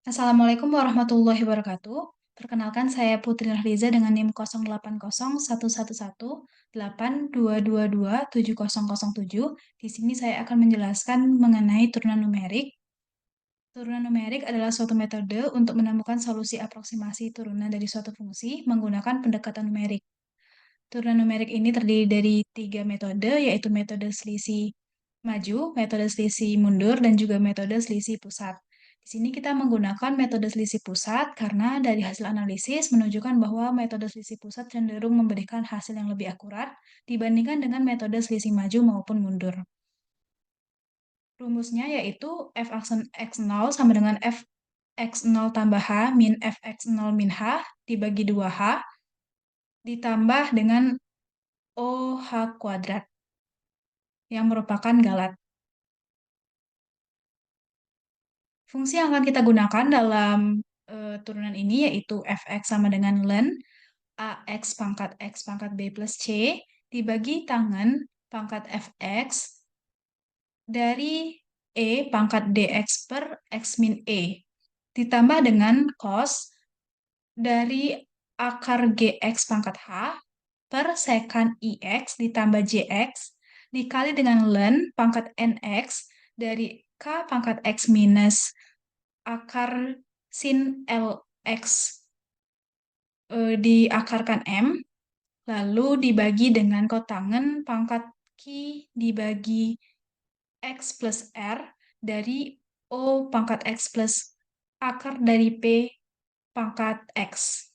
Assalamualaikum warahmatullahi wabarakatuh. Perkenalkan saya Putri Rahliza dengan NIM 0801118822270007. Di sini saya akan menjelaskan mengenai turunan numerik. Turunan numerik adalah suatu metode untuk menemukan solusi aproksimasi turunan dari suatu fungsi menggunakan pendekatan numerik. Turunan numerik ini terdiri dari tiga metode, yaitu metode selisih maju, metode selisih mundur, dan juga metode selisih pusat. Di sini kita menggunakan metode selisih pusat karena dari hasil analisis menunjukkan bahwa metode selisih pusat cenderung memberikan hasil yang lebih akurat dibandingkan dengan metode selisih maju maupun mundur. Rumusnya yaitu f x0 sama dengan f x0 tambah h min f x0 min h dibagi 2h ditambah dengan OH kuadrat yang merupakan galat. Fungsi yang akan kita gunakan dalam turunan ini yaitu fx sama dengan ln ax pangkat b plus c dibagi tangen pangkat fx dari pangkat dx per x min ditambah dengan cos dari akar gx pangkat h per sekan ix ditambah jx dikali dengan ln pangkat nx dari k pangkat x minus akar sin lx diakarkan m, lalu dibagi dengan kotangen pangkat Q dibagi x plus r dari O pangkat x plus akar dari P pangkat x.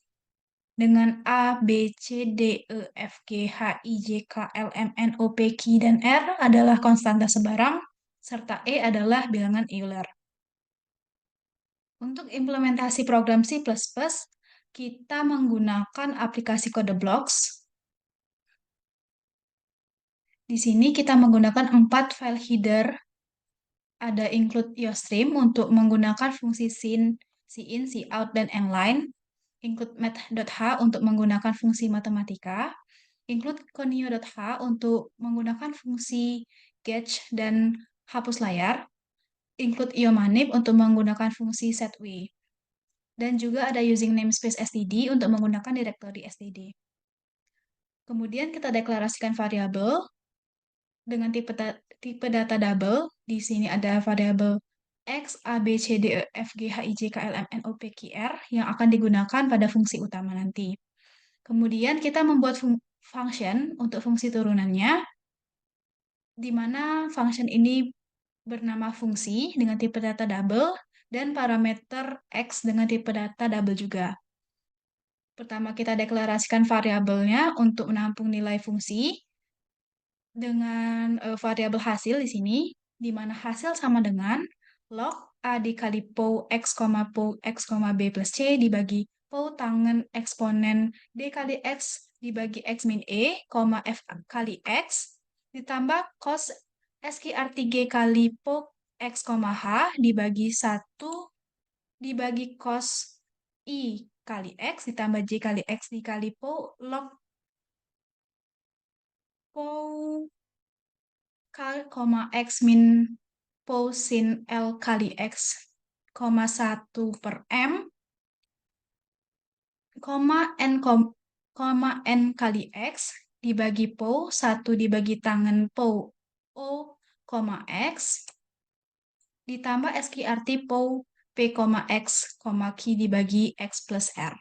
Dengan A, B, C, D, E, F, G, H, I, J, K, L, M, N, O, P, Q, dan R adalah konstanta sebarang, serta E adalah bilangan Euler. Untuk implementasi program C++, kita menggunakan aplikasi kode blocks. Di sini kita menggunakan 4 file header. Ada include iostream untuk menggunakan fungsi sin, cin, cout, dan inline. Include math.h untuk menggunakan fungsi matematika. Include conio.h untuk menggunakan fungsi getch dan hapus layar. Include iomanip untuk menggunakan fungsi setWay. Dan juga ada using namespace std untuk menggunakan direktori std. Kemudian kita deklarasikan variabel dengan tipe data double. Di sini ada variabel x, a, b, c, d, e, f, g, h, i, j, k, l, m, n, o, p, q, r yang akan digunakan pada fungsi utama nanti. Kemudian kita membuat function untuk fungsi turunannya, di mana function ini bernama fungsi dengan tipe data double dan parameter x dengan tipe data double juga. Pertama kita deklarasikan variabelnya untuk menampung nilai fungsi dengan variabel hasil di sini, di mana hasil sama dengan log A dikali POW X, POW X, B plus C dibagi POW tangen eksponen D kali X dibagi X min F kali X, ditambah cos SQRT-G kali POW X, H dibagi 1 dibagi cos I kali X ditambah J kali X dikali POW log POW K, X min POW sin L kali X, 1 per M, N, N kali X dibagi POW, 1 dibagi tangen POW O, X, ditambah SQRT POW P, X, Q dibagi X plus R.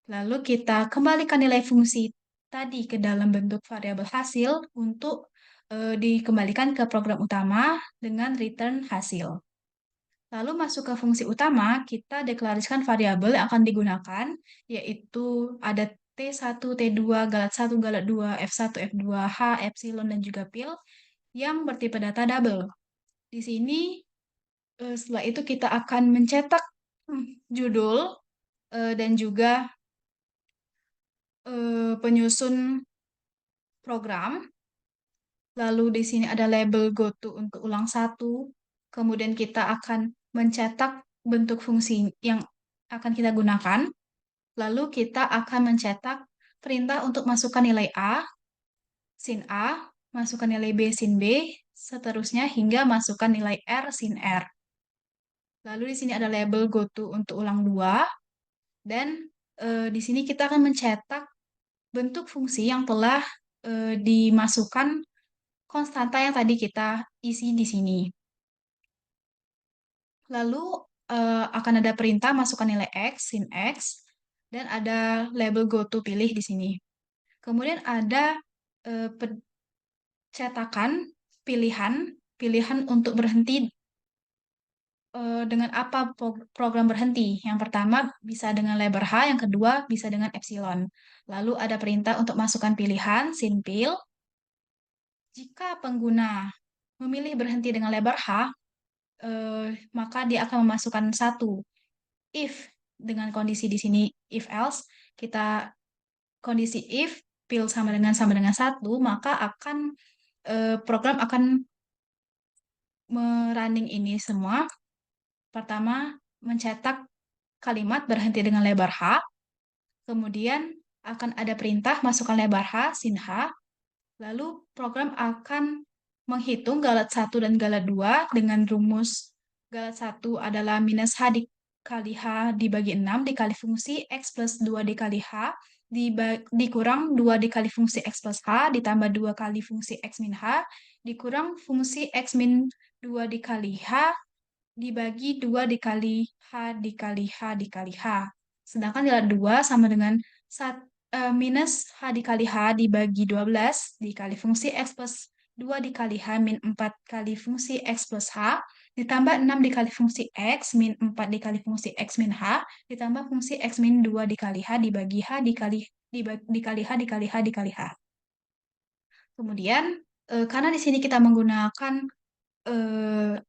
Lalu kita kembalikan nilai fungsi tadi ke dalam bentuk variabel hasil untuk dikembalikan ke program utama dengan return hasil. Lalu masuk ke fungsi utama, kita deklarasikan variabel yang akan digunakan, yaitu ada T1, T2, galat 1, galat 2, F1, F2, H, epsilon, dan juga pil yang bertipe data double. Di sini, setelah itu kita akan mencetak judul dan juga penyusun program. Lalu di sini ada label goto untuk ulang satu. Kemudian kita akan mencetak bentuk fungsi yang akan kita gunakan. Lalu kita akan mencetak perintah untuk masukkan nilai A, sin A, masukkan nilai B, sin B, seterusnya hingga masukkan nilai R sin R. Lalu di sini ada label goto untuk ulang 2, dan di sini kita akan mencetak bentuk fungsi yang telah dimasukkan konstanta yang tadi kita isi di sini. Lalu akan ada perintah masukkan nilai X, sin X, dan ada label goto pilih di sini. Kemudian ada cetakan pilihan untuk berhenti dengan apa program berhenti. Yang pertama bisa dengan lebar H, yang kedua bisa dengan epsilon. Lalu ada perintah untuk masukkan pilihan sinpil. Jika pengguna memilih berhenti dengan lebar H, maka dia akan memasukkan satu. If dengan kondisi di sini if else, kita kondisi if pil sama dengan satu, maka program akan merunning ini semua. Pertama, mencetak kalimat berhenti dengan lebar H, kemudian akan ada perintah masukkan lebar H, sin H, lalu program akan menghitung galat 1 dan galat 2 dengan rumus galat 1 adalah minus H dikali H dibagi 6 dikali fungsi X plus 2 dikali H dikurang 2 dikali fungsi X plus H ditambah 2 kali fungsi X min H dikurang fungsi X min 2 dikali H dibagi 2 dikali H dikali H dikali H. Sedangkan galat 2 sama dengan minus H dikali H dibagi 12 dikali fungsi X plus 2 dikali H min 4 kali fungsi X plus H ditambah 6 dikali fungsi X min 4 dikali fungsi X min H ditambah fungsi X min 2 dikali H dibagi H dikali H dikali H dikali H. Kemudian, karena di sini kita menggunakan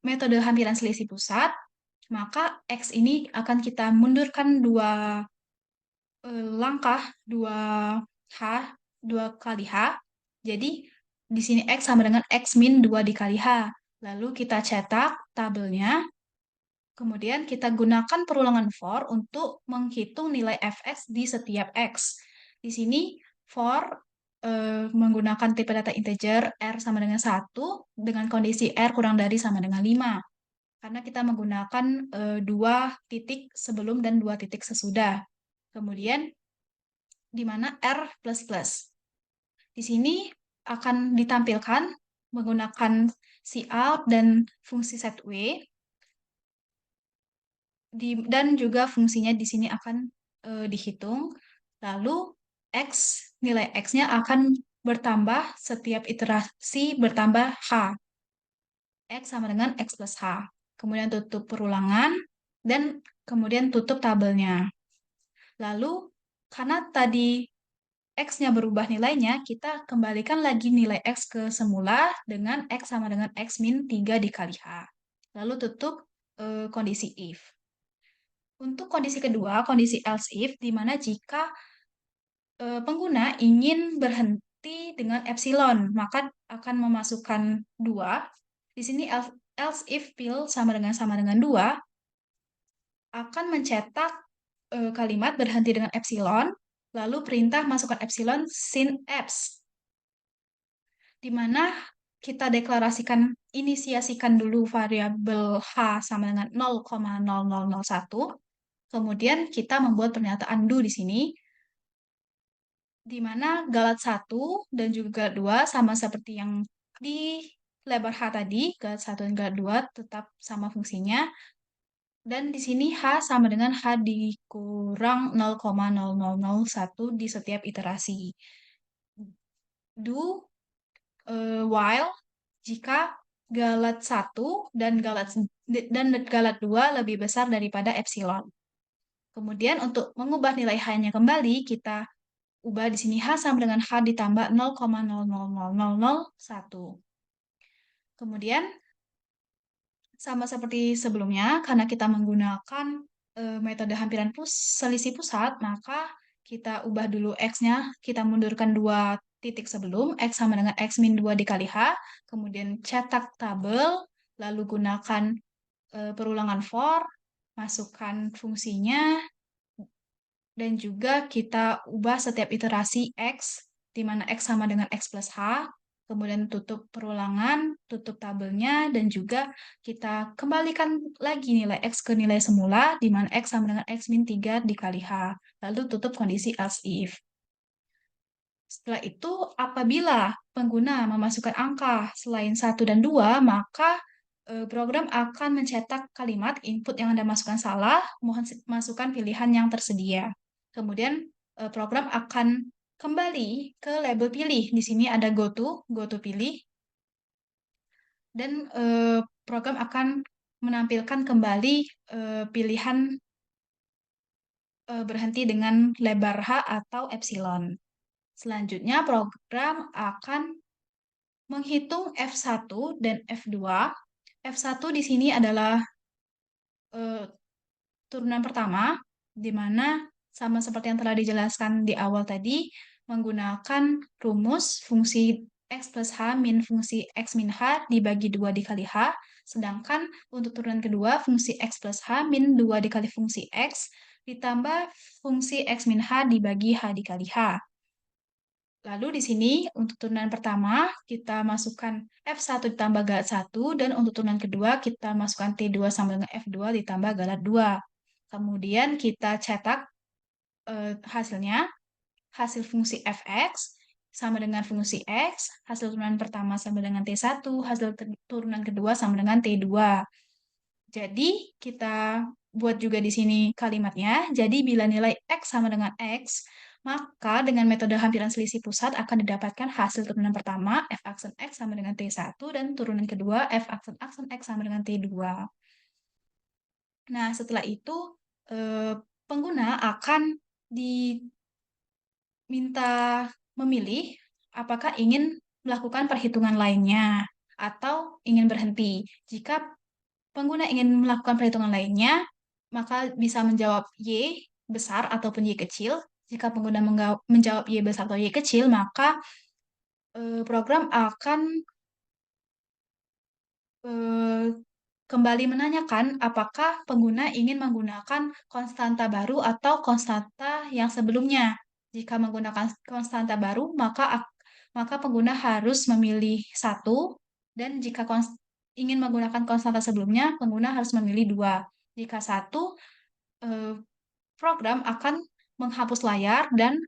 metode hampiran selisih pusat, maka X ini akan kita mundurkan dua langkah, dua kali H. Jadi, di sini X sama dengan X min 2 dikali H. Lalu kita cetak tabelnya, kemudian kita gunakan perulangan for untuk menghitung nilai fx di setiap X. Di sini for menggunakan tipe data integer R sama dengan 1 dengan kondisi R kurang dari sama dengan 5. Karena kita menggunakan 2 titik sebelum dan 2 titik sesudah. Kemudian di mana R++. Di sini akan ditampilkan menggunakan cout dan fungsi setw, dan juga fungsinya di sini akan dihitung. Lalu nilai X-nya akan bertambah setiap iterasi bertambah H. X sama dengan X plus H. Kemudian tutup perulangan, dan kemudian tutup tabelnya. Lalu, karena tadi X-nya berubah nilainya, kita kembalikan lagi nilai X ke semula dengan X sama dengan X min 3 dikali H. Lalu tutup kondisi if. Untuk kondisi kedua, kondisi else if, di mana jika pengguna ingin berhenti dengan epsilon, maka akan memasukkan 2. Di sini else if pil sama dengan 2 akan mencetak kalimat berhenti dengan epsilon, lalu perintah masukkan epsilon sin apps, di mana kita deklarasikan inisiasikan dulu variabel H sama dengan 0,0001, kemudian kita membuat pernyataan do di sini, di mana galat 1 dan juga galat 2 sama seperti yang di lebar H tadi, galat 1 dan galat 2 tetap sama fungsinya, dan di sini H sama dengan H dikurang 0,0001 di setiap iterasi. Do while jika galat 1 dan galat 2 lebih besar daripada epsilon. Kemudian untuk mengubah nilai H-nya kembali, kita ubah di sini H sama dengan H ditambah 0,000001. Kemudian, sama seperti sebelumnya, karena kita menggunakan metode hampiran selisih pusat, maka kita ubah dulu X-nya, kita mundurkan 2 titik sebelum, X sama dengan X min 2 dikali H, kemudian cetak tabel, lalu gunakan perulangan for, masukkan fungsinya, dan juga kita ubah setiap iterasi X, di mana X sama dengan X plus H, kemudian tutup perulangan, tutup tabelnya, dan juga kita kembalikan lagi nilai X ke nilai semula, di mana X sama dengan X min 3 dikali H. Lalu tutup kondisi else if. Setelah itu, apabila pengguna memasukkan angka selain 1 dan 2, maka program akan mencetak kalimat input yang Anda masukkan salah, mohon masukkan pilihan yang tersedia. Kemudian program akan kembali ke label pilih. Di sini ada go to pilih, dan program akan menampilkan kembali pilihan berhenti dengan lebar H atau epsilon. Selanjutnya, program akan menghitung F1 dan F2. F1 di sini adalah eh, turunan pertama, di mana sama seperti yang telah dijelaskan di awal tadi, menggunakan rumus fungsi X plus H min fungsi X min H dibagi 2 dikali H, sedangkan untuk turunan kedua, fungsi X plus H min 2 dikali fungsi X, ditambah fungsi X min H dibagi H dikali H. Lalu di sini untuk turunan pertama kita masukkan F1 ditambah galat 1, dan untuk turunan kedua kita masukkan T2 sama dengan F2 ditambah galat 2. Kemudian kita cetak hasilnya, hasil fungsi fx sama dengan fungsi x, hasil turunan pertama sama dengan T1, hasil turunan kedua sama dengan T2. Jadi kita buat juga di sini kalimatnya. Jadi bila nilai X sama dengan X, maka dengan metode hampiran selisih pusat akan didapatkan hasil turunan pertama F aksen X sama dengan T1, dan turunan kedua F aksen X sama dengan T2. Nah, setelah itu pengguna akan diminta memilih apakah ingin melakukan perhitungan lainnya atau ingin berhenti. Jika pengguna ingin melakukan perhitungan lainnya, maka bisa menjawab Y besar ataupun Y kecil. Jika pengguna menjawab Y besar atau Y kecil, maka program akan eh, kembali menanyakan apakah pengguna ingin menggunakan konstanta baru atau konstanta yang sebelumnya. Jika menggunakan konstanta baru, maka pengguna harus memilih satu, dan jika ingin menggunakan konstanta sebelumnya, pengguna harus memilih dua. Jika satu, eh, program akan menghapus layar dan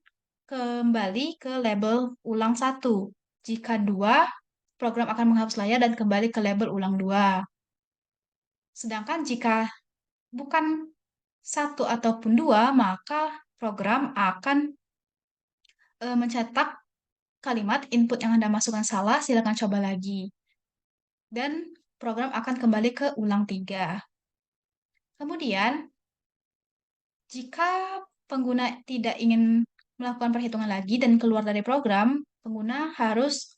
kembali ke label ulang satu. Jika dua, program akan menghapus layar dan kembali ke label ulang dua. Sedangkan jika bukan satu ataupun dua, maka program akan mencetak kalimat input yang Anda masukkan salah, silakan coba lagi. Dan program akan kembali ke ulang tiga. Kemudian, jika pengguna tidak ingin melakukan perhitungan lagi dan keluar dari program, pengguna harus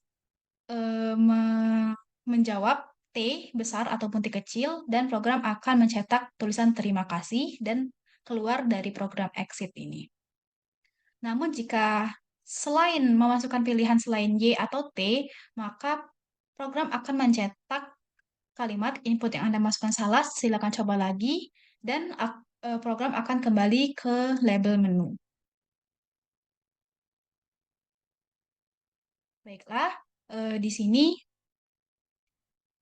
menjawab T besar ataupun T kecil, dan program akan mencetak tulisan terima kasih dan keluar dari program exit ini. Namun jika selain memasukkan pilihan selain Y atau T, maka program akan mencetak kalimat input yang Anda masukkan salah, silakan coba lagi, dan program akan kembali ke label menu. Baiklah, di sini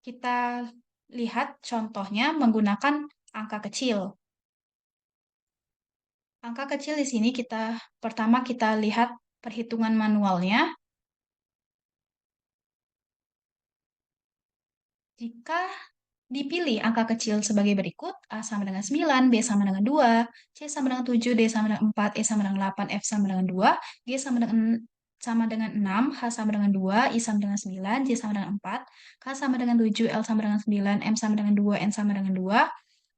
kita lihat contohnya menggunakan angka kecil. Angka kecil di sini pertama kita lihat perhitungan manualnya. Jika dipilih angka kecil sebagai berikut, A sama dengan 9, B sama dengan 2, C sama dengan 7, D sama dengan 4, E sama dengan 8, F sama dengan 2, G sama dengan 6, H sama dengan 2, I sama dengan 9, J sama dengan 4, K sama dengan 7, L sama dengan 9, M sama dengan 2, N sama dengan 2,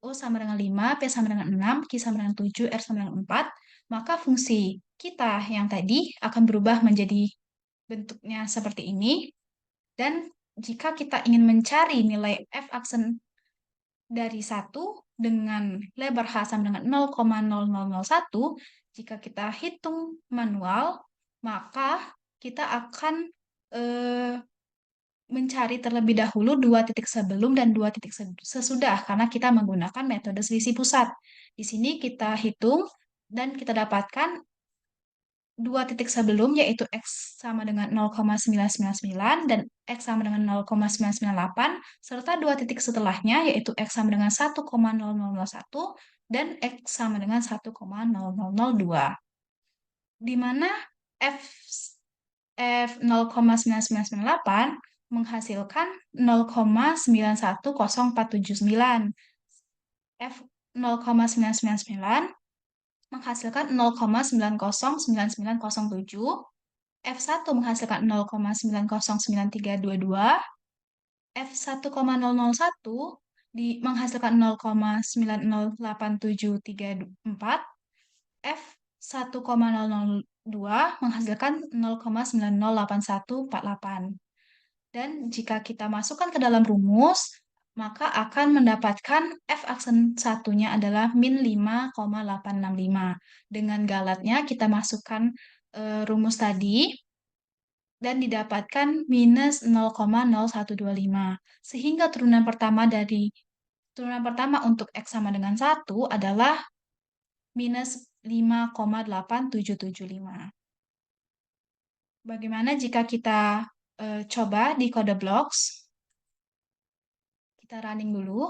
O sama dengan 5, P sama dengan 6, Q sama dengan 7, R sama dengan 4, maka fungsi kita yang tadi akan berubah menjadi bentuknya seperti ini. Dan jika kita ingin mencari nilai F aksen dari 1 dengan lebar H sama dengan 0,0001, jika kita hitung manual, maka kita akan mencari terlebih dahulu 2 titik sebelum dan 2 titik sesudah, karena kita menggunakan metode selisih pusat. Di sini kita hitung dan kita dapatkan dua titik sebelum, yaitu X sama dengan 0,999 dan X sama dengan 0,998, serta dua titik setelahnya, yaitu X sama dengan 1,0001 dan X sama dengan 1,0002. Di mana F, F 0,9998 menghasilkan 0,910479. F 0,999 menghasilkan 0,909907, F1 menghasilkan 0,909322, F1,001 menghasilkan 0,908734, F1,002 menghasilkan 0,908148. Dan jika kita masukkan ke dalam rumus, maka akan mendapatkan F aksen satunya adalah min 5,865. Dengan galatnya kita masukkan rumus tadi dan didapatkan minus 0,0125. Sehingga turunan pertama untuk X sama dengan 1 adalah minus 5,8775. Bagaimana jika kita coba di kode blocks? Kita running dulu.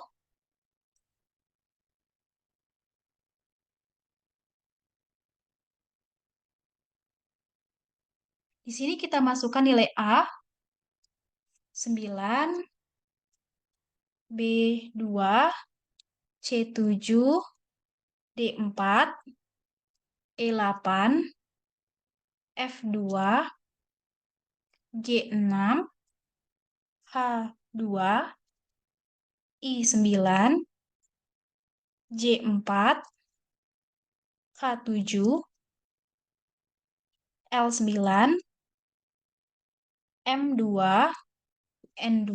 Di sini kita masukkan nilai A 9, B2, C7, D4, E8, F2, G6, H2, I9, J4, K7, L9, M2, N2,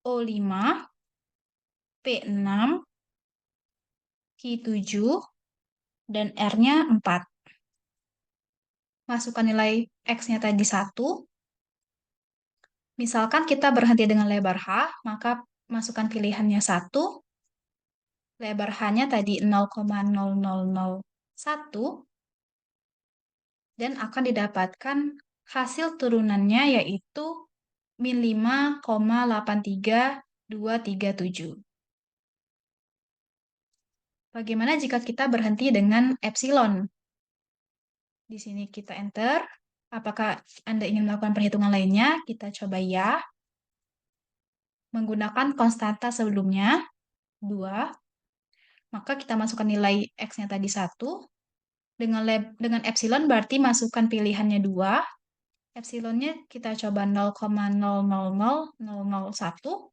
O5, P6, Q7, dan R-nya 4. Masukkan nilai X-nya tadi 1. Misalkan kita berhenti dengan lebar H, maka masukkan pilihannya 1. Lebar H-nya tadi 0,0001 dan akan didapatkan hasil turunannya yaitu min 5,83237. Bagaimana jika kita berhenti dengan epsilon? Di sini kita enter. Apakah Anda ingin melakukan perhitungan lainnya? Kita coba ya. Menggunakan konstanta sebelumnya, 2. Maka kita masukkan nilai X-nya tadi 1. Dengan epsilon berarti masukkan pilihannya 2. Epsilonnya kita coba 0,000001.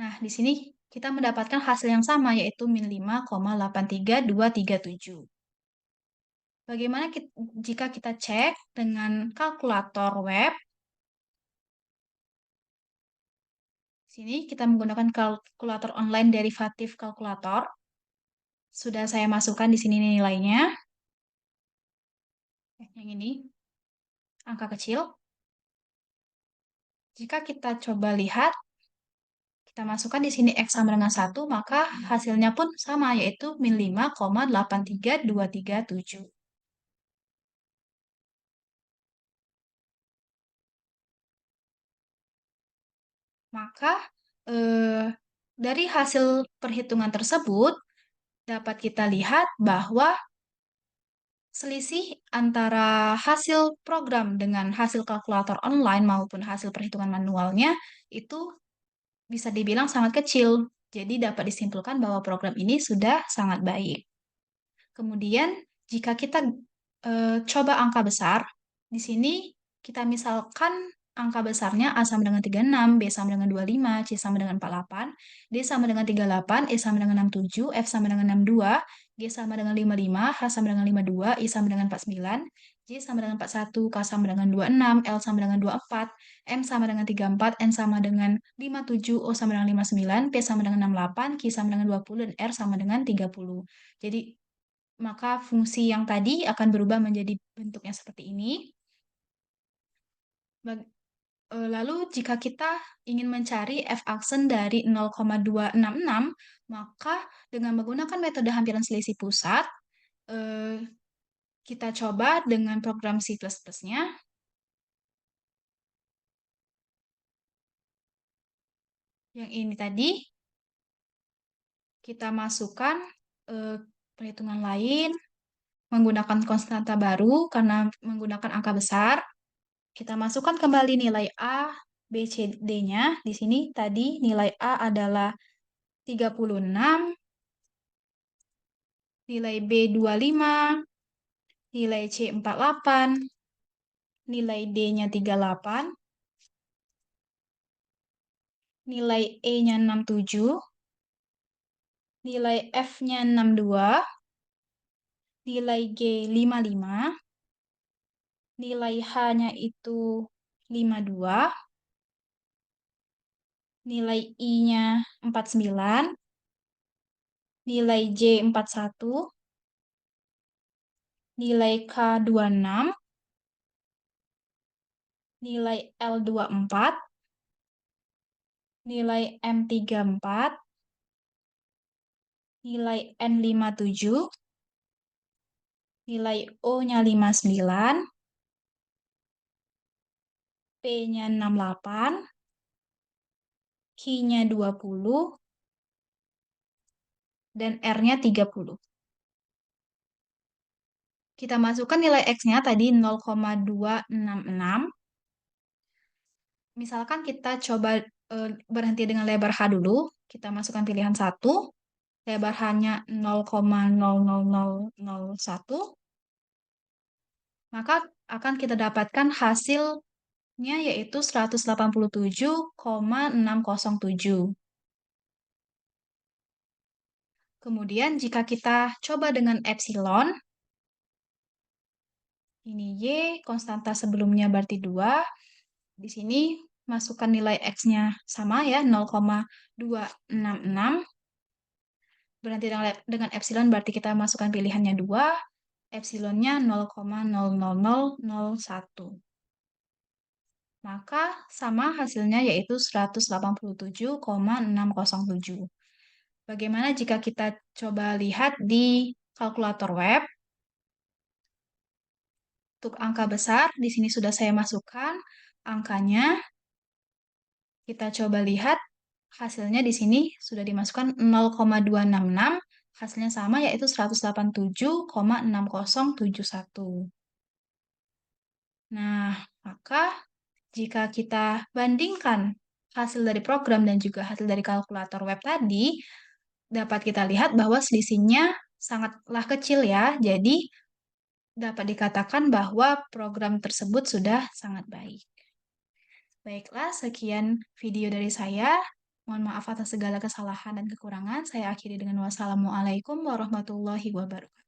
Nah, di sini kita mendapatkan hasil yang sama, yaitu min 5,83237. Bagaimana jika kita cek dengan kalkulator web? Sini kita menggunakan kalkulator online derivatif kalkulator. Sudah saya masukkan di sini nilainya. Yang ini, angka kecil. Jika kita coba lihat, kita masukkan di sini X sama dengan 1, maka hasilnya pun sama, yaitu min 5,83237. Maka dari hasil perhitungan tersebut, dapat kita lihat bahwa selisih antara hasil program dengan hasil kalkulator online maupun hasil perhitungan manualnya itu bisa dibilang sangat kecil. Jadi dapat disimpulkan bahwa program ini sudah sangat baik. Kemudian jika kita coba angka besar, di sini kita misalkan angka besarnya A sama dengan 36, B sama dengan 25, C sama dengan 48, D sama dengan 38, E sama dengan 67, F sama dengan 62, G sama dengan 55, H sama dengan 52, I sama dengan 49, J sama dengan 41, K sama dengan 26, L sama dengan 24, M sama dengan 34, N sama dengan 57, O sama dengan 59, P sama dengan 68, Q sama dengan 20, dan R sama dengan 30. Jadi maka fungsi yang tadi akan berubah menjadi bentuknya seperti ini. Lalu jika kita ingin mencari f-aksen dari 0,266, maka dengan menggunakan metode hampiran selisih pusat, Eh, kita coba dengan program C++-nya. Yang ini tadi, kita masukkan perhitungan lain menggunakan konstanta baru karena menggunakan angka besar. Kita masukkan kembali nilai A, B, C, D-nya. Di sini tadi nilai A adalah 36, nilai B 25, nilai C 48, nilai D-nya 38, nilai E-nya 67, nilai F-nya 62, nilai G 55, nilai H-nya itu 52, nilai I-nya 49, nilai J 41, nilai K 26, nilai L 24, nilai M 34, nilai N 57, nilai O-nya 59, P-nya 68, Q-nya 20, dan R-nya 30. Kita masukkan nilai X-nya tadi 0,266. Misalkan kita coba berhenti dengan lebar H dulu. Kita masukkan pilihan 1. Lebar H-nya 0,00001. Maka akan kita dapatkan hasilnya yaitu 187,607. Kemudian jika kita coba dengan epsilon, ini Y, konstanta sebelumnya berarti 2. Di sini masukkan nilai X-nya sama ya, 0,266. Berarti dengan epsilon berarti kita masukkan pilihannya 2. Epsilonnya 0,00001. Maka sama hasilnya yaitu 187,607. Bagaimana jika kita coba lihat di kalkulator web? Untuk angka besar, di sini sudah saya masukkan angkanya. Kita coba lihat hasilnya di sini sudah dimasukkan 0,266. Hasilnya sama yaitu 187,6071. Nah, maka jika kita bandingkan hasil dari program dan juga hasil dari kalkulator web tadi, dapat kita lihat bahwa selisihnya sangatlah kecil ya. Jadi, dapat dikatakan bahwa program tersebut sudah sangat baik. Baiklah, sekian video dari saya. Mohon maaf atas segala kesalahan dan kekurangan. Saya akhiri dengan wassalamualaikum warahmatullahi wabarakatuh.